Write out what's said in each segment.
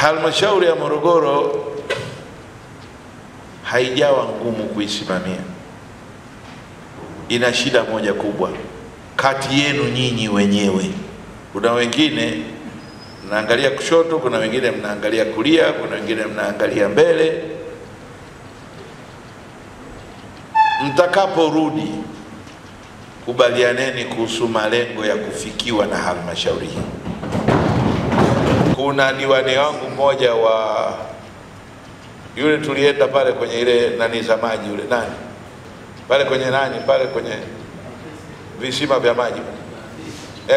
Halmashauri ya Morogoro haijawa ngumu kuisimamia. Ina shida moja kubwa kati yenu nyinyi wenyewe. Kuna wengine mnaangalia kushoto, kuna wengine mnaangalia kulia, kuna wengine mnaangalia mbele. Mtakaporudi, kubalianeni kuhusu malengo ya kufikiwa na halmashauri hii. Kuna diwani wangu mmoja wa yule tulienda pale kwenye ile nani za maji, yule nani pale kwenye nani pale kwenye visima vya maji,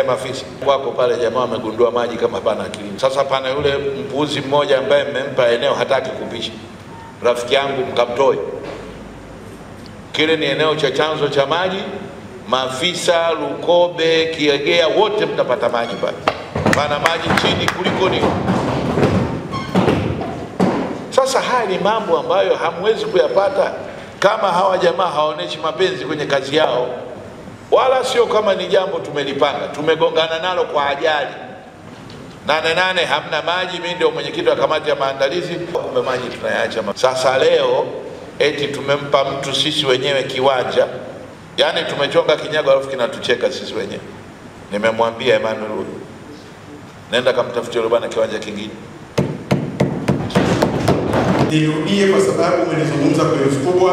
Mafisi wako pale, jamaa wamegundua maji kama pana kilimo. Sasa pana yule mpuuzi mmoja ambaye mmempa eneo hataki kupisha, rafiki yangu mkamtoe. Kile ni eneo cha chanzo cha maji, Mafisa, Lukobe, Kiegea, wote mtapata maji pale. Pana maji chini kuliko ni. Sasa haya ni mambo ambayo hamwezi kuyapata kama hawa jamaa hawaoneshi mapenzi kwenye kazi yao, wala sio kama ni jambo tumelipanga. Tumegongana nalo kwa ajali. 8 hamna maji, mimi ndio mwenyekiti wa kamati ya maandalizi, kumbe maji tunayaacha. Sasa leo eti tumempa mtu sisi wenyewe kiwanja, yani tumechonga kinyago alafu kinatucheka sisi wenyewe. Nimemwambia Emmanuel, nenda kamtafutie yule bwana kiwanja kingine. Nirudie kwa sababu umelizungumza kwa herufi kubwa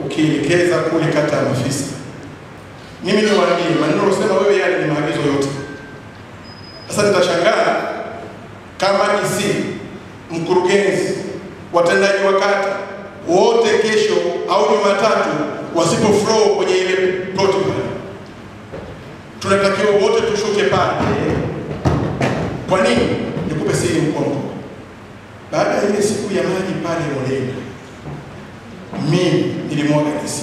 ukielekeza kule kata ya Mafisa. Mimi niwaambie maneno unasema wewe yale ni maagizo yote. Sasa nitashangaa kama isi mkurugenzi, watendaji wa kata wote kesho au Jumatatu wasipo flow kwenye ile protocol. Tunatakiwa wote tushuke pale. Kwa nini? Nikupe siri mkongo. Baada ya ile siku ya maji pale Molenda, mimi nilimwaga kesi.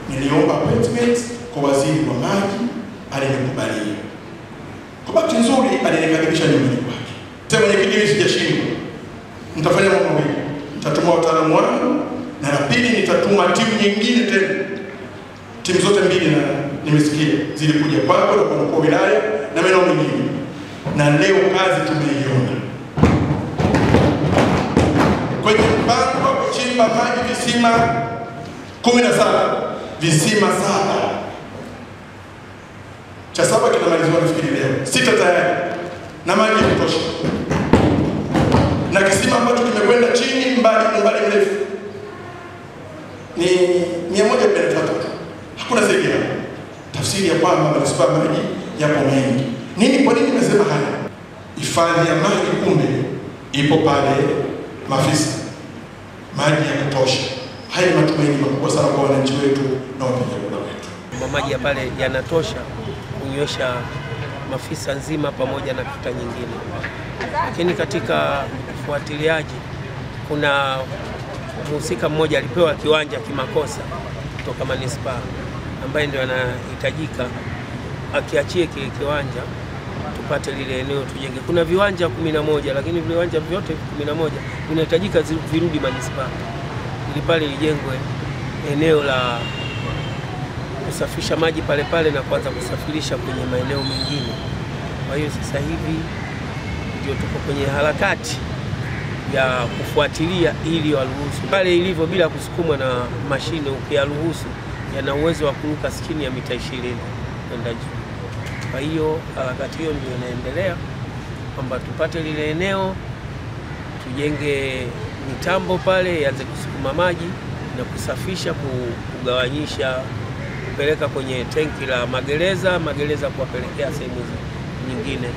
Niliomba appointment kwa waziri wa maji, alinikubalia. Kwa bahati nzuri alinikaribisha nyumbani kwake. Sema mwenyekiti, mimi sijashindwa. Nitafanya mambo mengi. Nitatuma wataalamu wangu, na la pili nitatuma timu nyingine tena. Timu zote mbili na nimesikia zilikuja kwako na kwa wilaya na maeneo mengine. Na leo kazi tumeiona. Kwenye mpango wa kuchimba maji visima 17, visima 7. Cha 7 kinamalizwa nafikiri leo. 6 tayari. Na maji ya kutosha. Na kisima ambacho kimekwenda chini mbali mrefu ni 143. Hakuna zaidi hapo. Tafsiri ya kwamba manispaa maji yapo mengi. Kwa nini nimesema haya? Hifadhi ya maji kumbe ipo pale Mafisa. Maji ya kutosha. Haya matumaini makubwa sana kwa wananchi wetu na wapiga kura wetu. Maji ya pale yanatosha kunywesha Mafisa nzima pamoja na kata nyingine. Lakini katika ufuatiliaji kuna mhusika mmoja alipewa kiwanja kimakosa kutoka manispaa, ambaye ndio anahitajika akiachie kile kiwanja tupate lile eneo tujenge. Kuna viwanja 11, lakini viwanja vyote 11 vinahitajika virudi manispaa ili pale lijengwe eneo la kusafisha maji pale na kuanza kusafirisha kwenye maeneo mengine. Kwa hiyo sasa hivi ndio tuko kwenye harakati ya kufuatilia ili waruhusu pale ilivyo bila kusukumwa na mashine. Ukiyaruhusu yana uwezo wa kuruka skini ya mita 20 kwenda juu. Kwa hiyo harakati hiyo ndio inaendelea kwamba tupate lile eneo, tujenge mitambo pale ianze kusukuma maji na kusafisha, kugawanyisha, kupeleka kwenye tenki la magereza kuwapelekea sehemu nyingine.